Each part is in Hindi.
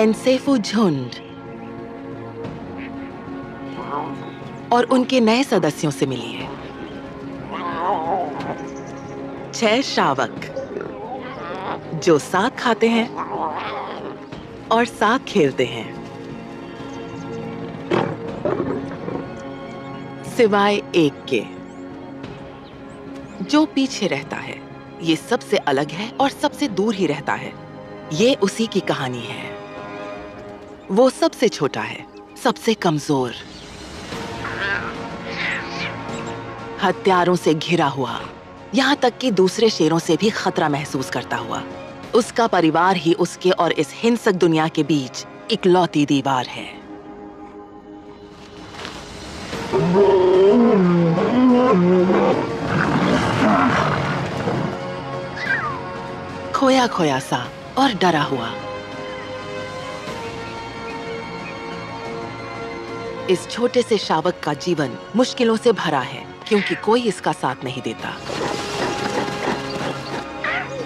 एनसेफू झुंड और उनके नए सदस्यों से मिलिए। 6 शावक जो साथ खाते हैं और साथ खेलते हैं, सिवाय एक के जो पीछे रहता है। ये सबसे अलग है और सबसे दूर ही रहता है। ये उसी की कहानी है। वो सबसे छोटा है, सबसे कमजोर, हथियारों से घिरा हुआ, यहाँ तक कि दूसरे शेरों से भी खतरा महसूस करता हुआ। उसका परिवार ही उसके और इस हिंसक दुनिया के बीच इकलौती दीवार है। खोया खोया सा और डरा हुआ। इस छोटे से शावक का जीवन मुश्किलों से भरा है क्योंकि कोई इसका साथ नहीं देता।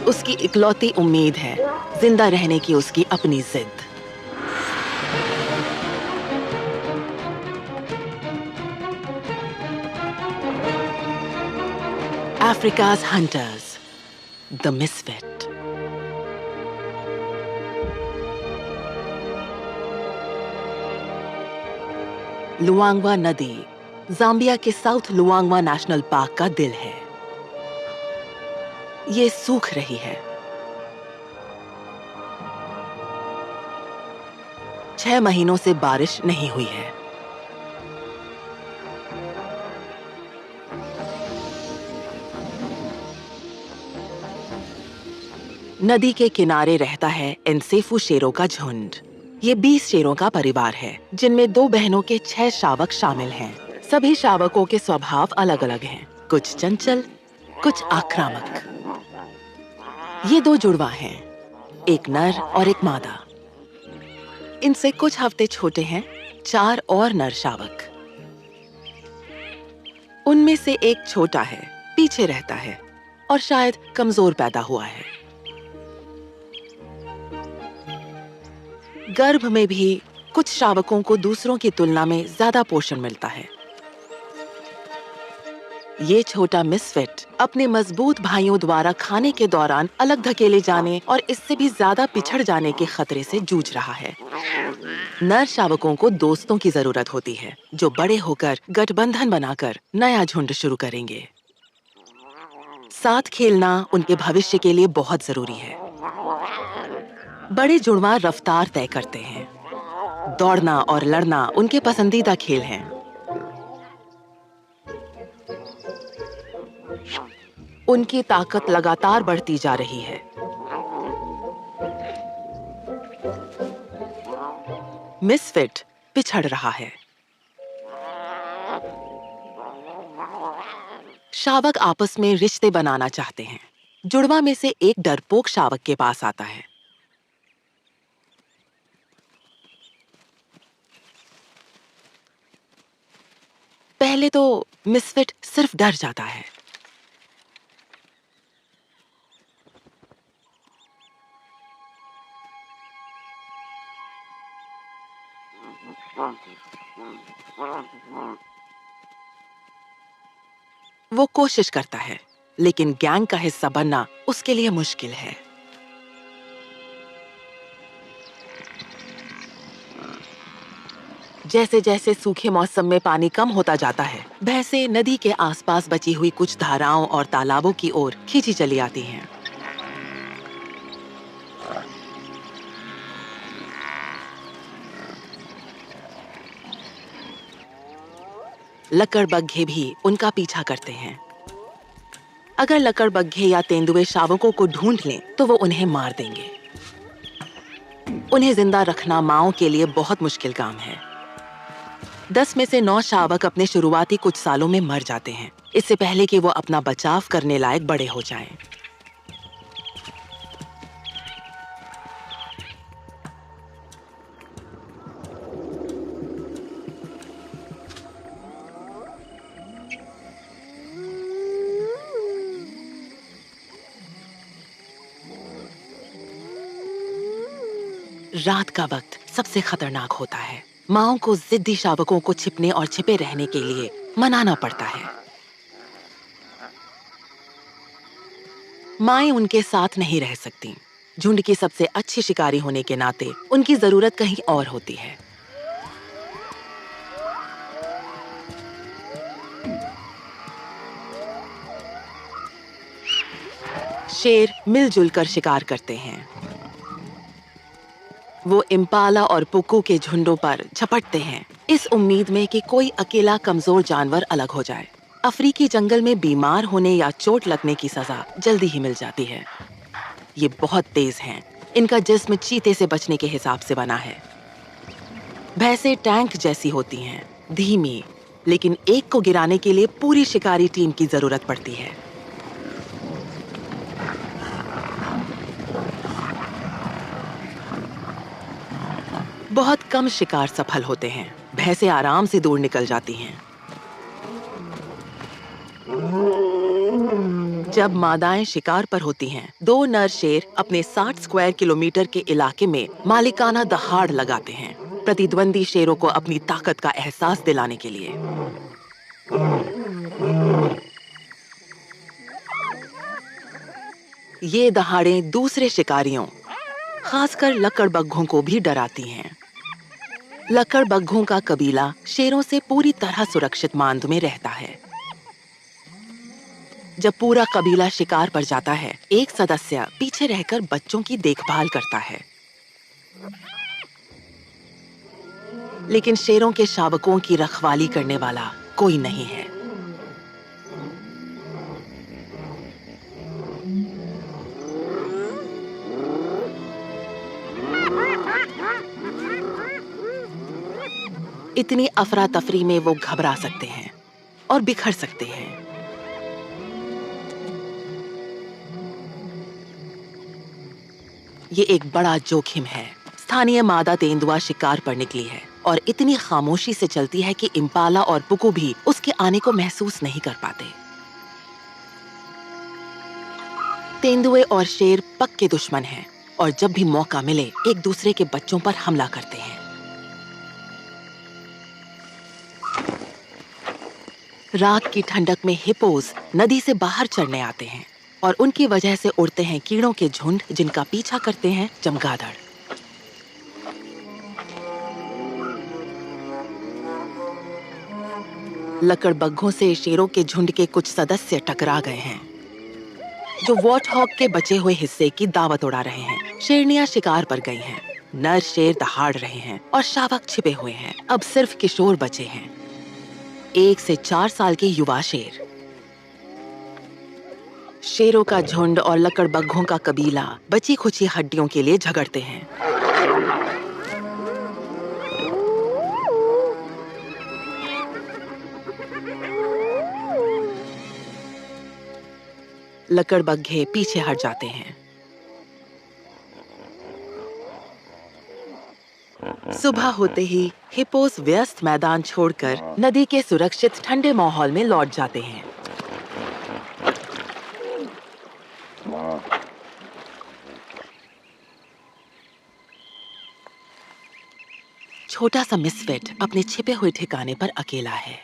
उसकी इकलौती उम्मीद है जिंदा रहने की उसकी अपनी जिद। Africa's Hunters, The Misfit। लुआंगवा नदी जाम्बिया के साउथ लुआंगवा नेशनल पार्क का दिल है। ये सूख रही है। 6 महीनों से बारिश नहीं हुई है। नदी के किनारे रहता है एनसेफू शेरों का झुंड। ये 20 शेरों का परिवार है जिनमें 2 बहनों के 6 शावक शामिल हैं। सभी शावकों के स्वभाव अलग-अलग हैं, कुछ चंचल, कुछ आक्रामक। ये 2 जुड़वा हैं, एक नर और एक मादा। इनसे कुछ हफ्ते छोटे हैं 4 और नर शावक। उनमें से एक छोटा है, पीछे रहता है और शायद कमजोर पैदा हुआ है। गर्भ में भी कुछ शावकों को दूसरों की तुलना में ज्यादा पोषण मिलता है। ये छोटा मिसफिट अपने मजबूत भाइयों द्वारा खाने के दौरान अलग धकेले जाने और इससे भी ज्यादा पिछड़ जाने के खतरे से जूझ रहा है। नर शावकों को दोस्तों की जरूरत होती है जो बड़े होकर गठबंधन बनाकर नया झुंड शुरू करेंगे। साथ खेलना उनके भविष्य के लिए बहुत जरूरी है। बड़े जुड़वा रफ्तार तय करते हैं। दौड़ना और लड़ना उनके पसंदीदा खेल हैं। उनकी ताकत लगातार बढ़ती जा रही है। मिसफिट पिछड़ रहा है। शावक आपस में रिश्ते बनाना चाहते हैं। जुड़वा में से एक डरपोक शावक के पास आता है। पहले तो मिसफिट सिर्फ डर जाता है। वो कोशिश करता है, लेकिन गैंग का हिस्सा बनना उसके लिए मुश्किल है। जैसे-जैसे सूखे मौसम में पानी कम होता जाता है, भैंसें नदी के आसपास बची हुई कुछ धाराओं और तालाबों की ओर खींची चली आती हैं। लकड़बग्घे भी उनका पीछा करते हैं। अगर लकड़बग्घे या तेंदुए शावकों को ढूंढ लें, तो वो उन्हें मार देंगे। उन्हें जिंदा रखना माओ के लिए बहुत मुश्किल काम है। 10 में से 9 शावक अपने शुरुआती कुछ सालों में मर जाते हैं, इससे पहले कि वो अपना बचाव करने लायक बड़े हो जाएं। रात का वक्त सबसे खतरनाक होता है। माओं को जिद्दी शावकों को छिपने और छिपे रहने के लिए मनाना पड़ता है। माएं उनके साथ नहीं रह सकती। झुंड की सबसे अच्छी शिकारी होने के नाते उनकी जरूरत कहीं और होती है। शेर मिलजुल कर शिकार करते हैं। वो इम्पाला और पुक्कू के झुंडों पर झपटते हैं, इस उम्मीद में कि कोई अकेला कमजोर जानवर अलग हो जाए। अफ्रीकी जंगल में बीमार होने या चोट लगने की सजा जल्दी ही मिल जाती है। ये बहुत तेज हैं। इनका जिस्म चीते से बचने के हिसाब से बना है। भैंसें टैंक जैसी होती हैं, धीमी, लेकिन एक को गिराने के लिए पूरी शिकारी टीम की जरूरत पड़ती है। बहुत कम शिकार सफल होते हैं। भैंसें आराम से दूर निकल जाती हैं। जब मादाएं शिकार पर होती हैं, 2 नर शेर अपने 60 स्क्वायर किलोमीटर के इलाके में मालिकाना दहाड़ लगाते हैं, प्रतिद्वंदी शेरों को अपनी ताकत का एहसास दिलाने के लिए। ये दहाड़ें दूसरे शिकारियों, खासकर लकड़बग्घों को भी डराती हैं। लकड़बग्घों का कबीला शेरों से पूरी तरह सुरक्षित मांद में रहता है। जब पूरा कबीला शिकार पर जाता है, एक सदस्य पीछे रहकर बच्चों की देखभाल करता है। लेकिन शेरों के शावकों की रखवाली करने वाला कोई नहीं है। इतनी अफरा तफरी में वो घबरा सकते हैं और बिखर सकते हैं। ये एक बड़ा जोखिम है। स्थानीय मादा तेंदुआ शिकार पर निकली है और इतनी खामोशी से चलती है कि इम्पाला और पुक्कू भी उसके आने को महसूस नहीं कर पाते। तेंदुए और शेर पक्के दुश्मन हैं और जब भी मौका मिले एक दूसरे के बच्चों पर हमला करते हैं। रात की ठंडक में हिप्पोज नदी से बाहर चढ़ने आते हैं और उनकी वजह से उड़ते हैं कीड़ों के झुंड, जिनका पीछा करते हैं चमगादड़। लकड़बग्घों से शेरों के झुंड के कुछ सदस्य टकरा गए हैं, जो वॉर्टहॉग के बचे हुए हिस्से की दावत उड़ा रहे हैं। शेरनियां शिकार पर गई हैं, नर शेर दहाड़ रहे हैं और शावक छिपे हुए हैं। अब सिर्फ किशोर बचे हैं, 1 से 4 साल के युवा शेर। शेरों का झुंड और लकड़बग्घों का कबीला बची खुची हड्डियों के लिए झगड़ते हैं। लकड़बग्घे पीछे हट जाते हैं। सुबह होते ही हिप्पोस व्यस्त मैदान छोड़कर नदी के सुरक्षित ठंडे माहौल में लौट जाते हैं। छोटा सा मिसफिट अपने छिपे हुए ठिकाने पर अकेला है।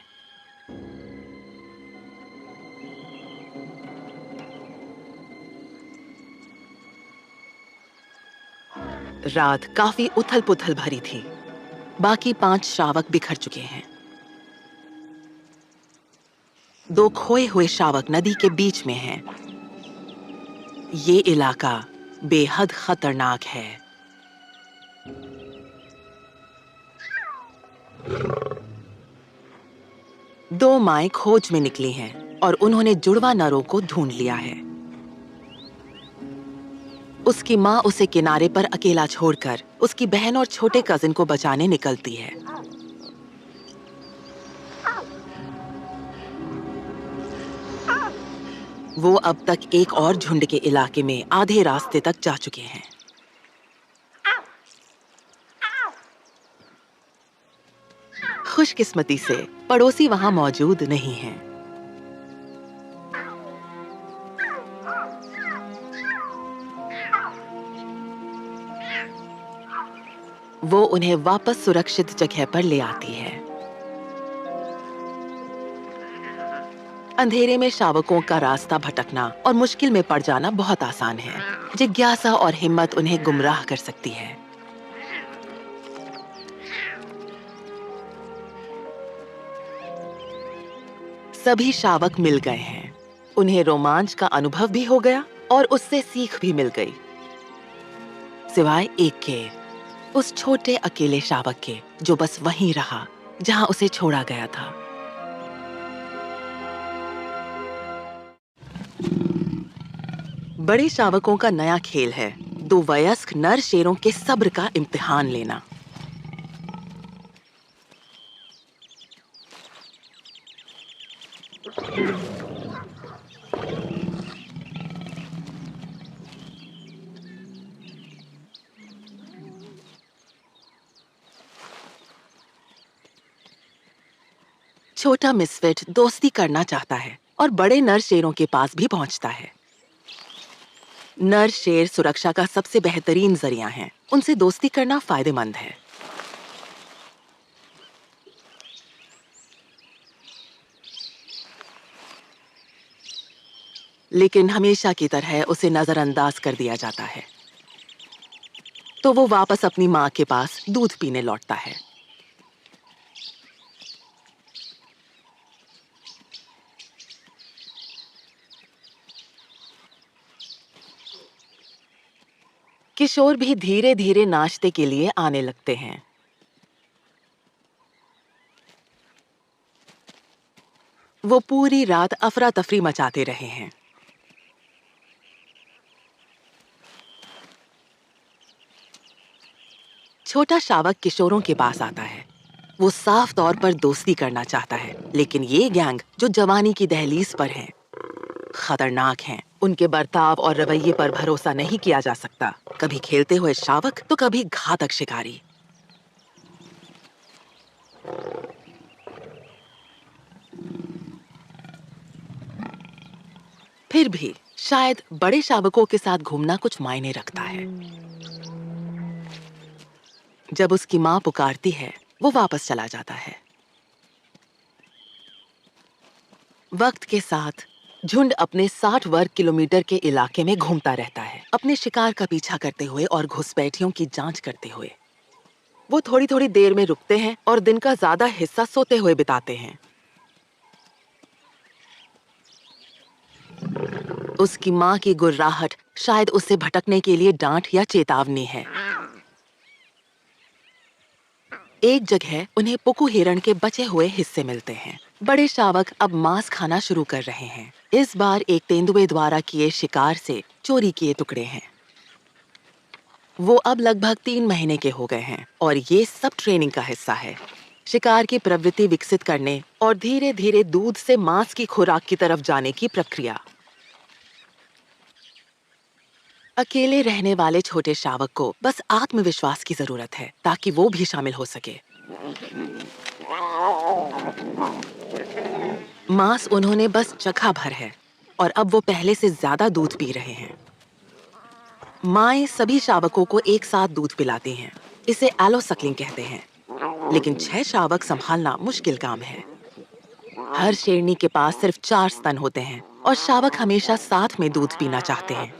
रात काफी उथल-पुथल भरी थी। बाकी 5 शावक बिखर चुके हैं। 2 खोए हुए शावक नदी के बीच में हैं। ये इलाका बेहद खतरनाक है। दो माएं खोज में निकली हैं और उन्होंने जुड़वा नरों को ढूंढ लिया है। उसकी माँ उसे किनारे पर अकेला छोड़कर उसकी बहन और छोटे कजिन को बचाने निकलती है। वो अब तक एक और झुंड के इलाके में आधे रास्ते तक जा चुके हैं। खुशकिस्मती से पड़ोसी वहां मौजूद नहीं हैं। वो उन्हें वापस सुरक्षित जगह पर ले आती है। अंधेरे में शावकों का रास्ता भटकना और मुश्किल में पड़ जाना बहुत आसान है। जिज्ञासा और हिम्मत उन्हें गुमराह कर सकती है। सभी शावक मिल गए हैं। उन्हें रोमांच का अनुभव भी हो गया और उससे सीख भी मिल गई, सिवाय एक के, उस छोटे अकेले शावक के जो बस वहीं रहा जहां उसे छोड़ा गया था। बड़े शावकों का नया खेल है दो वयस्क नर शेरों के सब्र का इम्तिहान लेना। छोटा मिसफिट दोस्ती करना चाहता है और बड़े नर शेरों के पास भी पहुंचता है। नर शेर सुरक्षा का सबसे बेहतरीन जरिया हैं। उनसे दोस्ती करना फायदेमंद है। लेकिन हमेशा की तरह उसे नजरअंदाज कर दिया जाता है, तो वो वापस अपनी माँ के पास दूध पीने लौटता है। किशोर भी धीरे धीरे नाश्ते के लिए आने लगते हैं। वो पूरी रात अफरा तफरी मचाते रहे हैं। छोटा शावक किशोरों के पास आता है। वो साफ तौर पर दोस्ती करना चाहता है, लेकिन ये गैंग जो जवानी की दहलीज पर है खतरनाक हैं। उनके बर्ताव और रवैये पर भरोसा नहीं किया जा सकता। कभी खेलते हुए शावक तो कभी घातक शिकारी। फिर भी शायद बड़े शावकों के साथ घूमना कुछ मायने रखता है। जब उसकी माँ पुकारती है, वो वापस चला जाता है। वक्त के साथ झुंड अपने 60 वर्ग किलोमीटर के इलाके में घूमता रहता है, अपने शिकार का पीछा करते हुए और घुसपैठियों की जांच करते हुए। वो थोड़ी थोड़ी देर में रुकते हैं और दिन का ज्यादा हिस्सा सोते हुए बिताते हैं। उसकी माँ की गुर्राहट शायद उसे भटकने के लिए डांट या चेतावनी है। एक जगह उन्हें पुकू हिरण के बचे हुए हिस्से मिलते हैं। बड़े शावक अब मांस खाना शुरू कर रहे हैं। इस बार एक तेंदुए द्वारा किए शिकार से चोरी किए टुकड़े हैं। वो अब लगभग 3 महीने के हो गए हैं और ये सब ट्रेनिंग का हिस्सा है। शिकार की प्रवृत्ति विकसित करने और धीरे धीरे दूध से मांस की खुराक की तरफ जाने की प्रक्रिया। अकेले रहने वाले छोटे शावक को बस आत्मविश्वास की जरूरत है ताकि वो भी शामिल हो सके। मांस उन्होंने बस चखा भर है और अब वो पहले से ज्यादा दूध पी रहे हैं। माएं सभी शावकों को एक साथ दूध पिलाती हैं। इसे एलोसक्लिंग कहते हैं, लेकिन 6 शावक संभालना मुश्किल काम है। हर शेरनी के पास सिर्फ 4 स्तन होते हैं और शावक हमेशा साथ में दूध पीना चाहते हैं।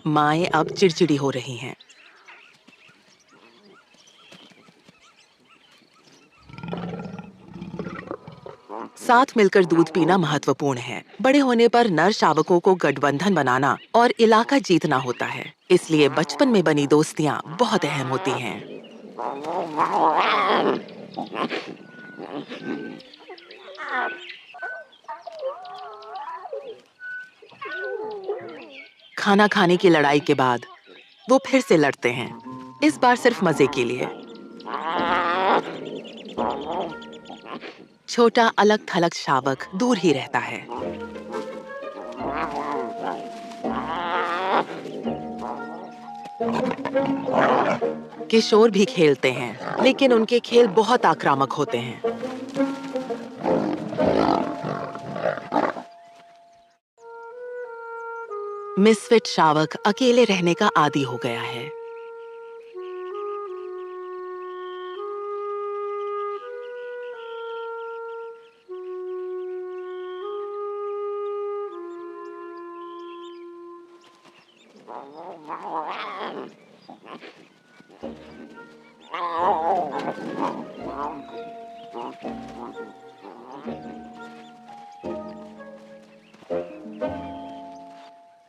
माएं अब चिड़चिड़ी हो रही हैं। साथ मिलकर दूध पीना महत्वपूर्ण है। बड़े होने पर नर शावकों को गठबंधन बनाना और इलाका जीतना होता है, इसलिए बचपन में बनी दोस्तियां बहुत अहम होती हैं। खाना खाने की लड़ाई के बाद वो फिर से लड़ते हैं, इस बार सिर्फ मजे के लिए। छोटा अलग थलग शावक दूर ही रहता है। किशोर भी खेलते हैं, लेकिन उनके खेल बहुत आक्रामक होते हैं। मिसफिट शावक अकेले रहने का आदी हो गया है।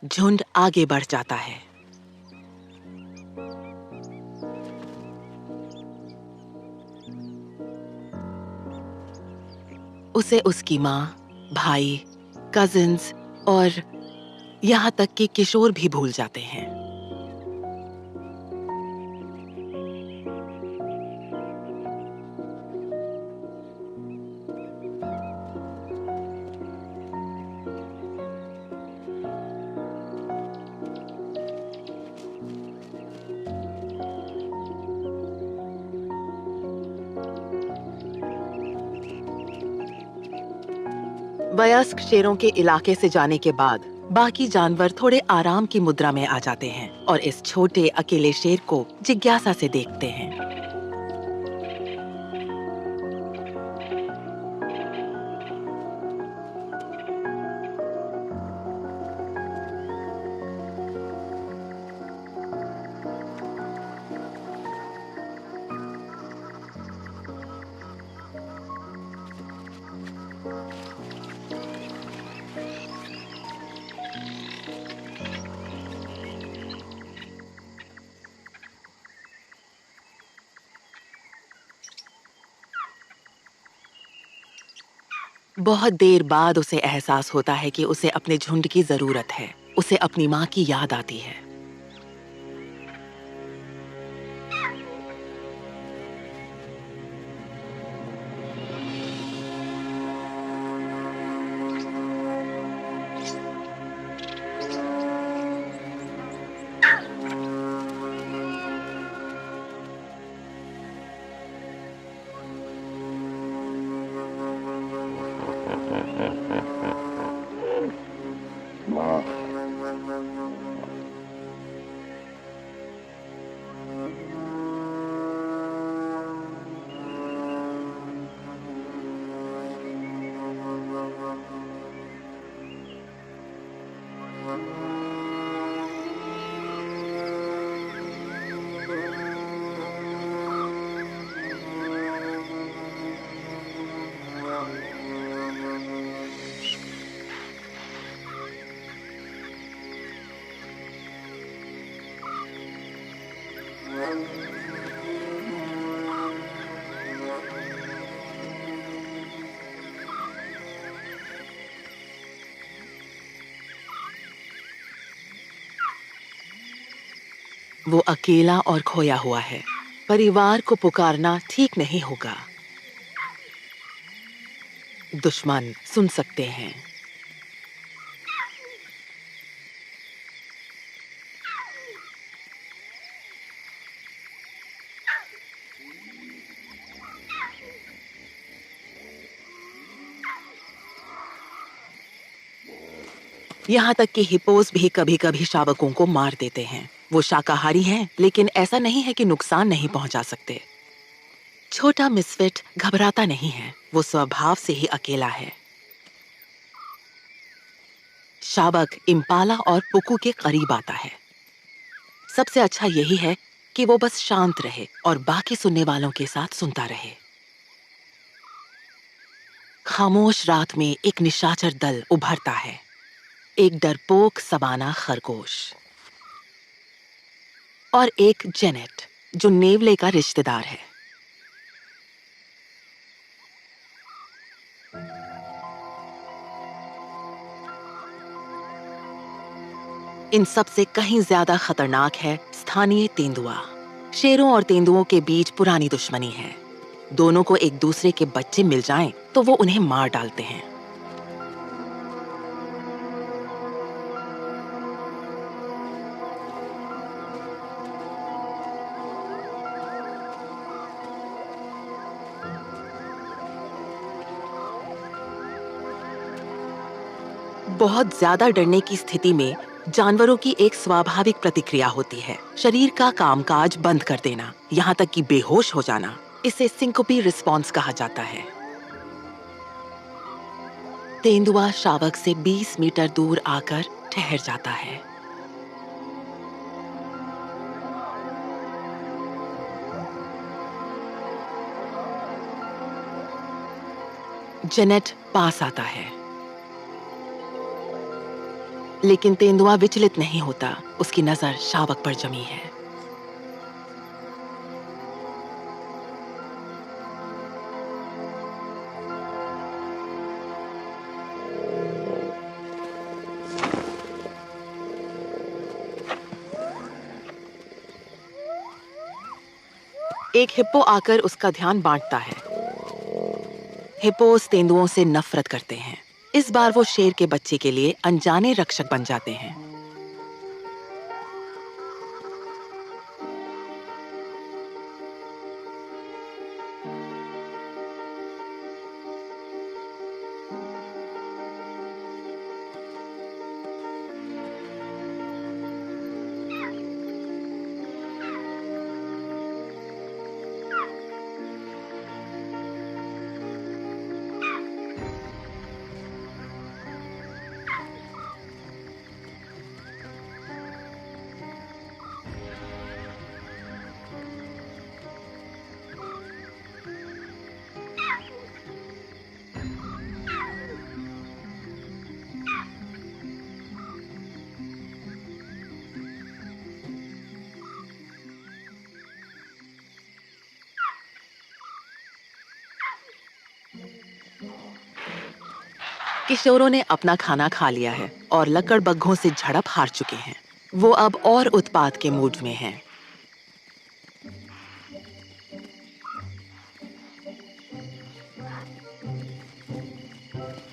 झुंड आगे बढ़ जाता है। उसे उसकी माँ, भाई, कजिन्स और यहाँ तक कि किशोर भी भूल जाते हैं। वयस्क शेरों के इलाके से जाने के बाद बाकी जानवर थोड़े आराम की मुद्रा में आ जाते हैं और इस छोटे अकेले शेर को जिज्ञासा से देखते हैं। बहुत देर बाद उसे एहसास होता है कि उसे अपने झुंड की जरूरत है। उसे अपनी माँ की याद आती है। वो अकेला और खोया हुआ है। परिवार को पुकारना ठीक नहीं होगा। दुश्मन सुन सकते हैं। यहाँ तक कि हिप्पोस भी कभी-कभी शावकों को मार देते हैं। वो शाकाहारी हैं, लेकिन ऐसा नहीं है कि नुकसान नहीं पहुंचा सकते। छोटा मिसफिट घबराता नहीं है। वो स्वभाव से ही अकेला है। शावक इम्पाला और पुकू के करीब आता है। सबसे अच्छा यही है कि वो बस शांत रहे और बाकी सुनने वालों के साथ सुनता रहे। खामोश रात में एक निशाचर दल उभरता है। एक डरपोक सवाना खरगोश और एक जेनेट जो नेवले का रिश्तेदार है। इन सब से कहीं ज्यादा खतरनाक है स्थानीय तेंदुआ। शेरों और तेंदुओं के बीच पुरानी दुश्मनी है। दोनों को एक दूसरे के बच्चे मिल जाएं तो वो उन्हें मार डालते हैं। बहुत ज्यादा डरने की स्थिति में जानवरों की एक स्वाभाविक प्रतिक्रिया होती है, शरीर का कामकाज बंद कर देना, यहाँ तक कि बेहोश हो जाना। इसे सिंकोपी रिस्पॉन्स कहा जाता है। तेंदुआ शावक से 20 मीटर दूर आकर ठहर जाता है। जेनेट पास आता है, लेकिन तेंदुआ विचलित नहीं होता। उसकी नजर शावक पर जमी है। एक हिप्पो आकर उसका ध्यान बांटता है। हिप्पोस तेंदुओं से नफरत करते हैं। इस बार वो शेर के बच्चे के लिए अनजाने रक्षक बन जाते हैं। किशोरों ने अपना खाना खा लिया है और लकड़बग्घों से झड़प हार चुके हैं। वो अब और उत्पात के मूड में हैं।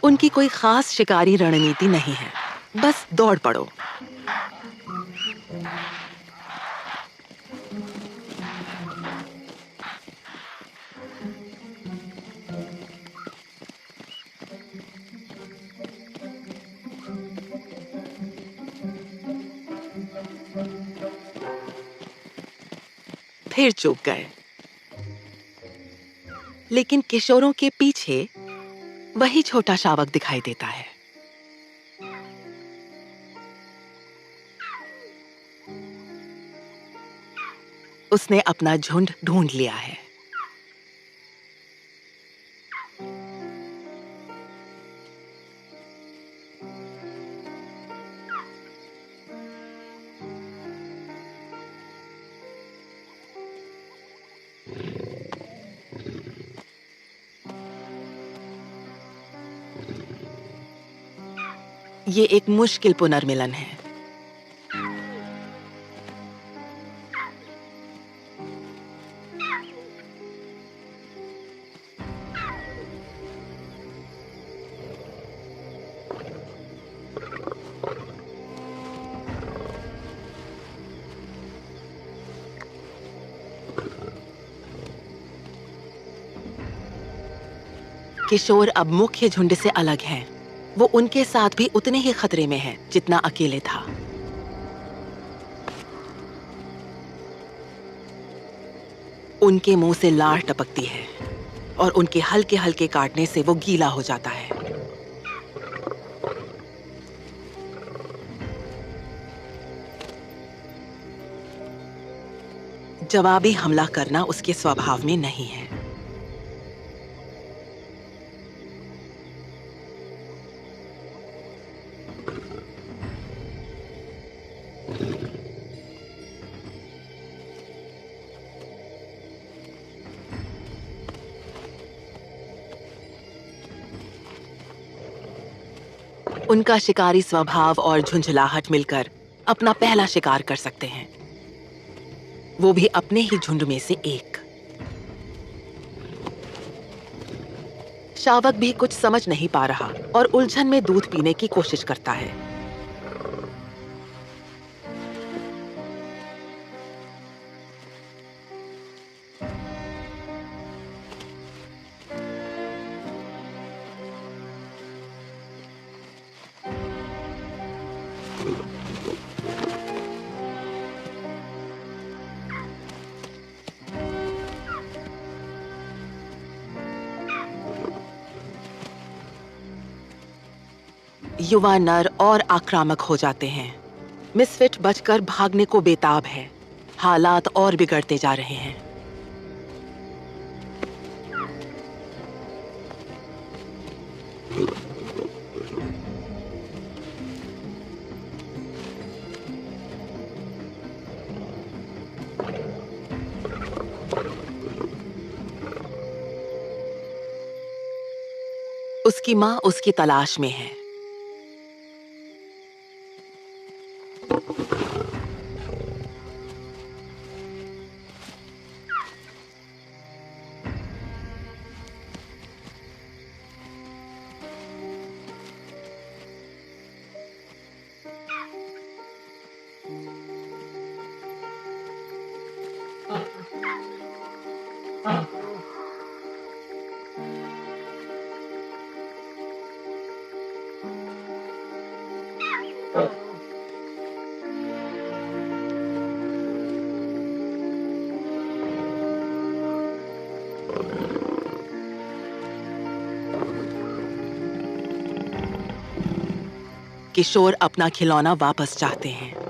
उनकी कोई खास शिकारी रणनीति नहीं है, बस दौड़ पड़ो। फिर चूक गए, लेकिन किशोरों के पीछे वही छोटा शावक दिखाई देता है। उसने अपना झुंड ढूंढ लिया है। ये एक मुश्किल पुनर्मिलन है। किशोर अब मुख्य झुंड से अलग हैं। वो उनके साथ भी उतने ही खतरे में है जितना अकेले था। उनके मुंह से लार टपकती है और उनके हल्के हल्के काटने से वो गीला हो जाता है। जवाबी हमला करना उसके स्वभाव में नहीं है। उनका शिकारी स्वभाव और झुंझलाहट मिलकर अपना पहला शिकार कर सकते हैं, वो भी अपने ही झुंड में से एक। शावक भी कुछ समझ नहीं पा रहा और उलझन में दूध पीने की कोशिश करता है। युवा नर और आक्रामक हो जाते हैं। मिसफिट बचकर भागने को बेताब है। हालात और बिगड़ते जा रहे हैं। उसकी माँ उसकी तलाश में है। किशोर अपना खिलौना वापस चाहते हैं।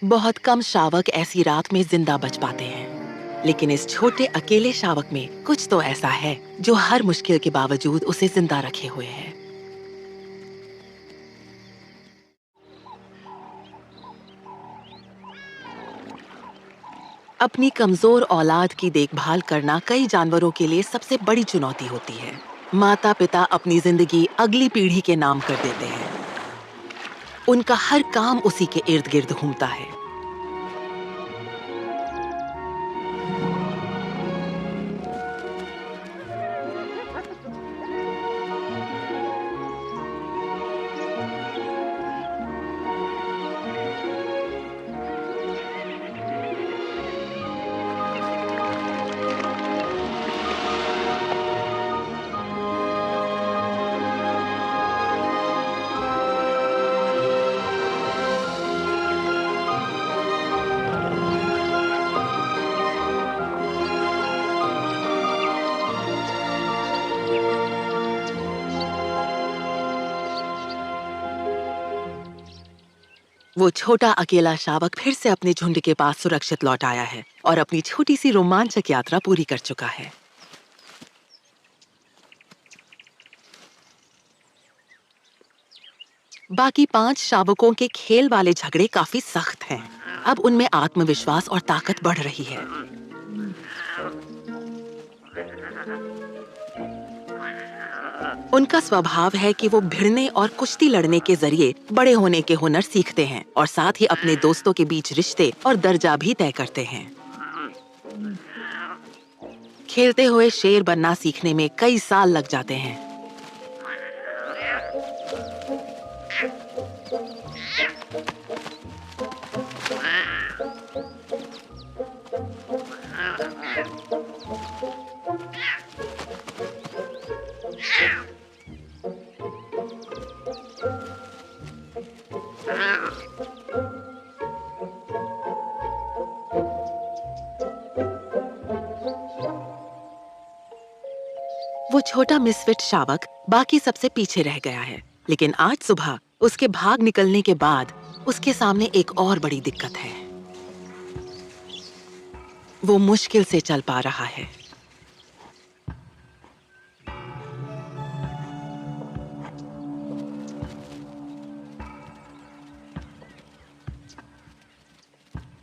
बहुत कम शावक ऐसी रात में जिंदा बच पाते हैं, लेकिन इस छोटे अकेले शावक में कुछ तो ऐसा है जो हर मुश्किल के बावजूद उसे जिंदा रखे हुए है। अपनी कमजोर औलाद की देखभाल करना कई जानवरों के लिए सबसे बड़ी चुनौती होती है। माता पिता अपनी जिंदगी अगली पीढ़ी के नाम कर देते हैं। उनका हर काम उसी के इर्द गिर्द घूमता है। वो छोटा अकेला शावक फिर से अपने झुंड के पास सुरक्षित लौट आया है और अपनी छोटी सी रोमांचक यात्रा पूरी कर चुका है। बाकी 5 शावकों के खेल वाले झगड़े काफी सख्त हैं। अब उनमें आत्मविश्वास और ताकत बढ़ रही है। उनका स्वभाव है कि वो भिड़ने और कुश्ती लड़ने के जरिए बड़े होने के हुनर सीखते हैं और साथ ही अपने दोस्तों के बीच रिश्ते और दर्जा भी तय करते हैं। खेलते हुए शेर बनना सीखने में कई साल लग जाते हैं। वो छोटा मिसफिट शावक बाकी सबसे पीछे रह गया है, लेकिन आज सुबह उसके भाग निकलने के बाद उसके सामने एक और बड़ी दिक्कत है। वो मुश्किल से चल पा रहा है।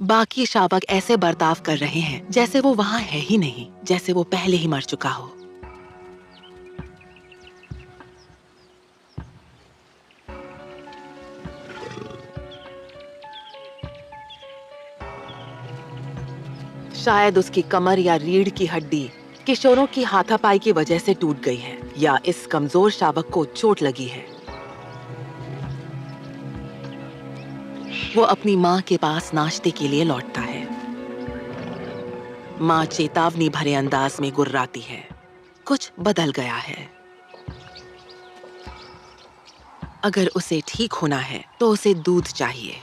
बाकी शावक ऐसे बर्ताव कर रहे हैं जैसे वो वहां है ही नहीं, जैसे वो पहले ही मर चुका हो। शायद उसकी कमर या रीढ़ की हड्डी किशोरों की हाथापाई की वजह से टूट गई है, या इस कमजोर शावक को चोट लगी है। वो अपनी माँ के पास नाश्ते के लिए लौटता है। माँ चेतावनी भरे अंदाज में गुर्राती है। कुछ बदल गया है। अगर उसे ठीक होना है तो उसे दूध चाहिए।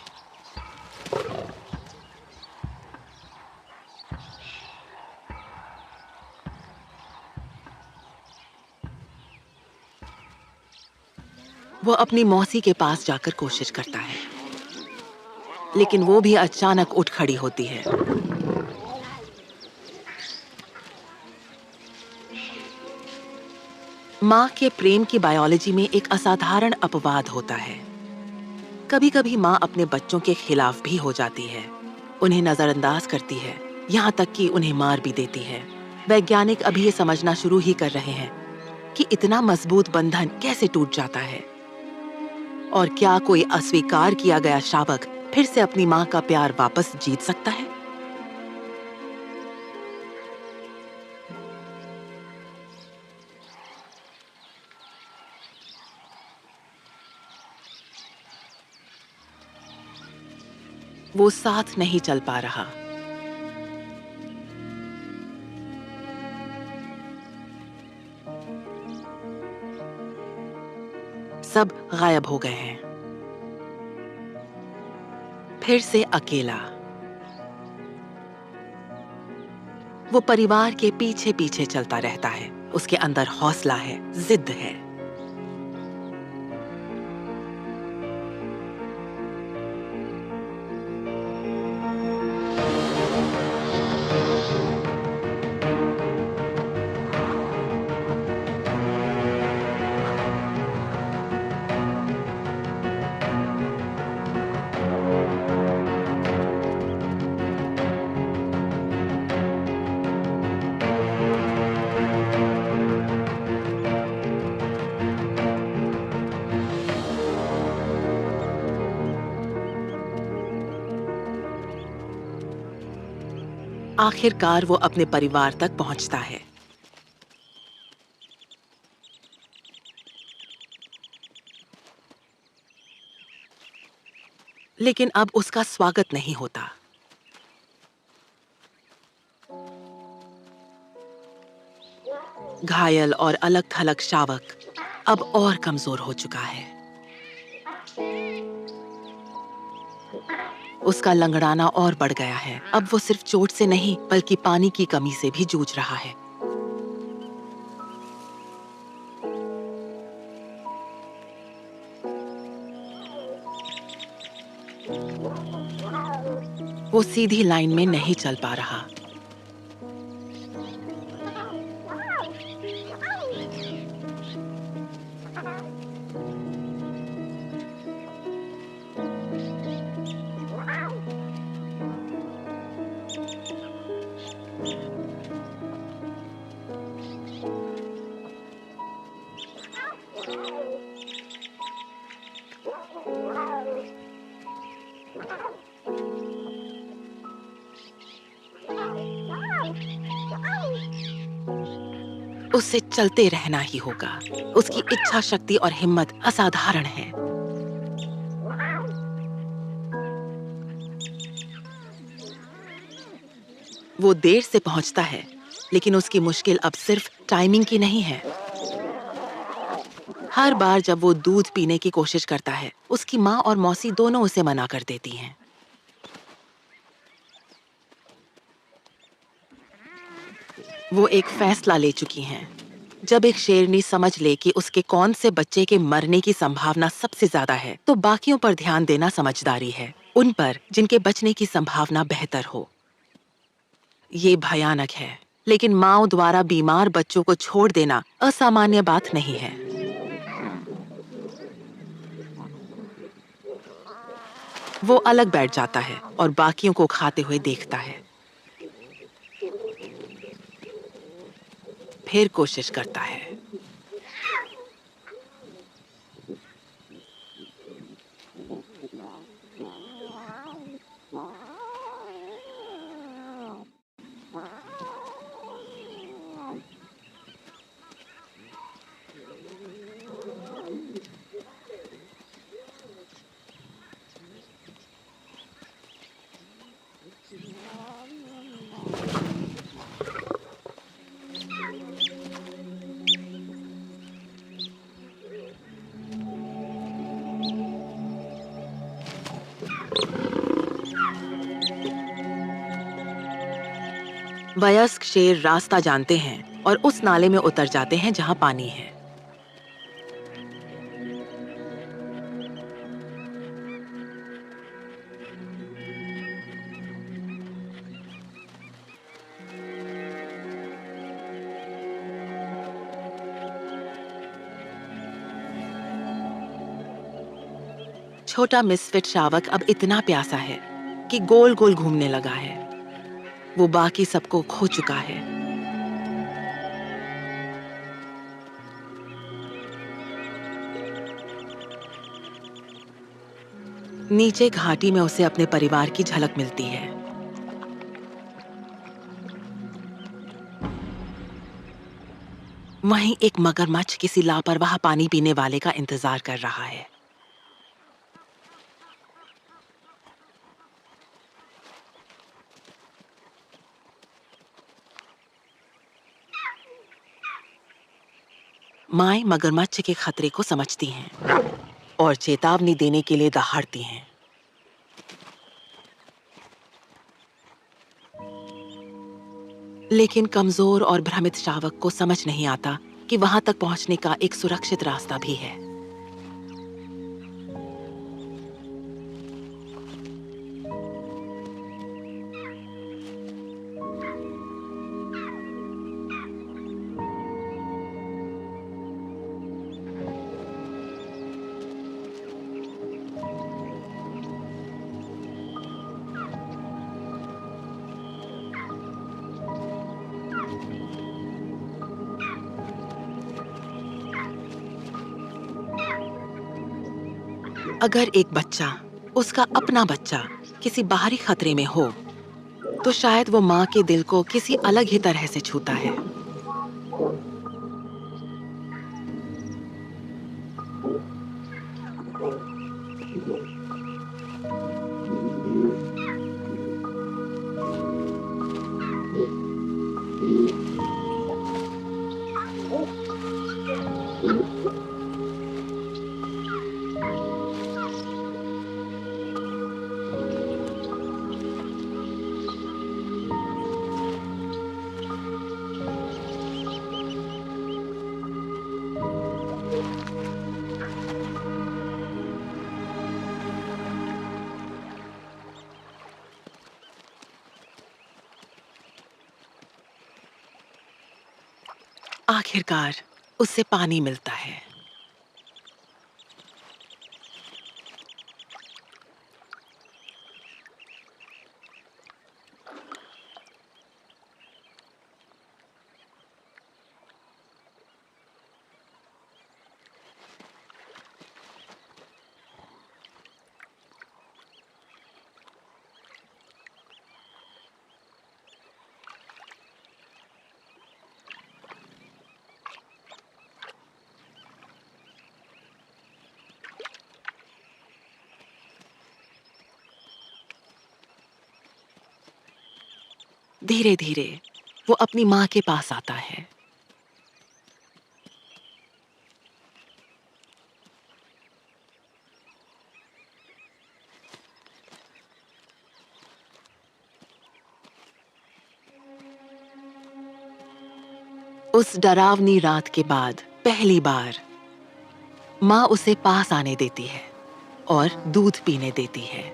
वो अपनी मौसी के पास जाकर कोशिश करता है, लेकिन वो भी अचानक उठ खड़ी होती है। माँ के प्रेम की बायोलॉजी में एक असाधारण अपवाद होता है। कभी-कभी माँ अपने बच्चों के खिलाफ भी हो जाती है, उन्हें नजरअंदाज करती है, यहाँ तक कि उन्हें मार भी देती है। वैज्ञानिक अभी ये समझना शुरू ही कर रहे हैं कि इतना मजबूत बंधन कैसे टूट जाता है, और क्या कोई अस्वीकार किया गया शावक फिर से अपनी माँ का प्यार वापस जीत सकता है। वो साथ नहीं चल पा रहा। सब गायब हो गए हैं। फिर से अकेला। वो परिवार के पीछे पीछे चलता रहता है। उसके अंदर हौसला है, जिद है। आखिरकार वो अपने परिवार तक पहुंचता है। लेकिन अब उसका स्वागत नहीं होता। घायल और अलग-थलग शावक अब और कमजोर हो चुका है। उसका लंगड़ाना और बढ़ गया है। अब वो सिर्फ चोट से नहीं, बल्कि पानी की कमी से भी जूझ रहा है। वो सीधी लाइन में नहीं चल पा रहा। उसे चलते रहना ही होगा। उसकी इच्छा शक्ति और हिम्मत असाधारण है। वो देर से पहुंचता है, लेकिन उसकी मुश्किल अब सिर्फ टाइमिंग की नहीं है। हर बार जब वो दूध पीने की कोशिश करता है, उसकी माँ और मौसी दोनों उसे मना कर देती हैं। वो एक फैसला ले चुकी हैं। जब एक शेरनी समझ ले कि उसके कौन से बच्चे के मरने की संभावना सबसे ज्यादा है, तो बाकियों पर ध्यान देना समझदारी है। उन पर जिनके बचने की संभावना बेहतर हो। ये भयानक है, लेकिन माओ द्वारा बीमार बच्चों को छोड़ देना असामान्य बात नहीं है। वो अलग बैठ जाता है और बाकियों को खाते हुए देखता है। फिर कोशिश करता है। वयस्क शेर रास्ता जानते हैं और उस नाले में उतर जाते हैं जहां पानी है। छोटा मिसफिट शावक अब इतना प्यासा है कि गोल गोल घूमने लगा है। वो बाकी सबको खो चुका है। नीचे घाटी में उसे अपने परिवार की झलक मिलती है। वहीं एक मगरमच्छ किसी लापरवाह पानी पीने वाले का इंतजार कर रहा है। माए मगरमच्छ के खतरे को समझती हैं और चेतावनी देने के लिए दहाड़ती हैं। लेकिन कमजोर और भ्रमित शावक को समझ नहीं आता कि वहां तक पहुंचने का एक सुरक्षित रास्ता भी है। अगर एक बच्चा, उसका अपना बच्चा, किसी बाहरी खतरे में हो, तो शायद वो माँ के दिल को किसी अलग ही तरह से छूता है। आखिरकार उससे पानी मिलता है। धीरे धीरे वो अपनी माँ के पास आता है। उस डरावनी रात के बाद पहली बार माँ उसे पास आने देती है और दूध पीने देती है।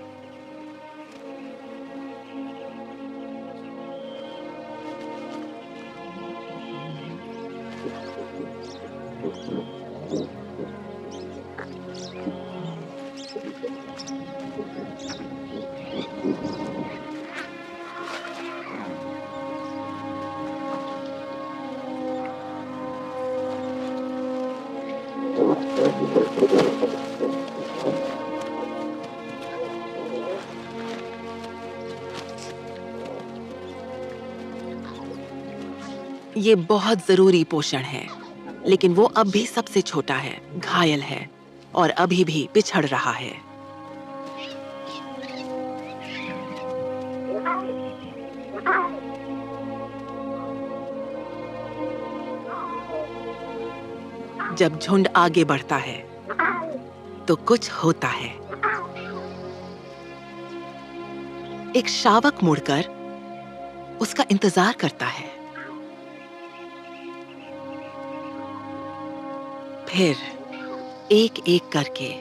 ये बहुत जरूरी पोषण है, लेकिन वो अब भी सबसे छोटा है, घायल है और अभी भी पिछड़ रहा है। जब झुंड आगे बढ़ता है तो कुछ होता है। एक शावक मुड़कर उसका इंतजार करता है। फिर एक-एक करके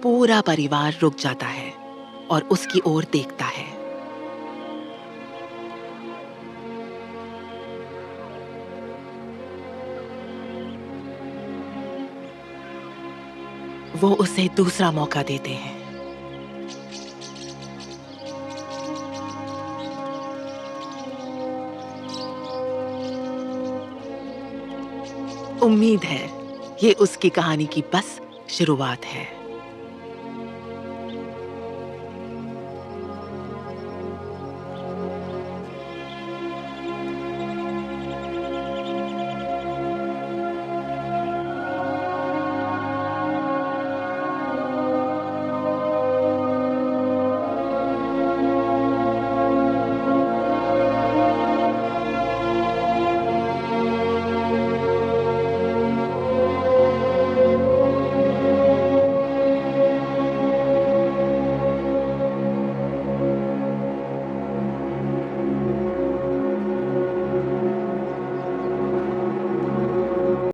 पूरा परिवार रुक जाता है और उसकी ओर देखता है। वो उसे दूसरा मौका देते हैं। उम्मीद है ये उसकी कहानी की बस शुरुआत है।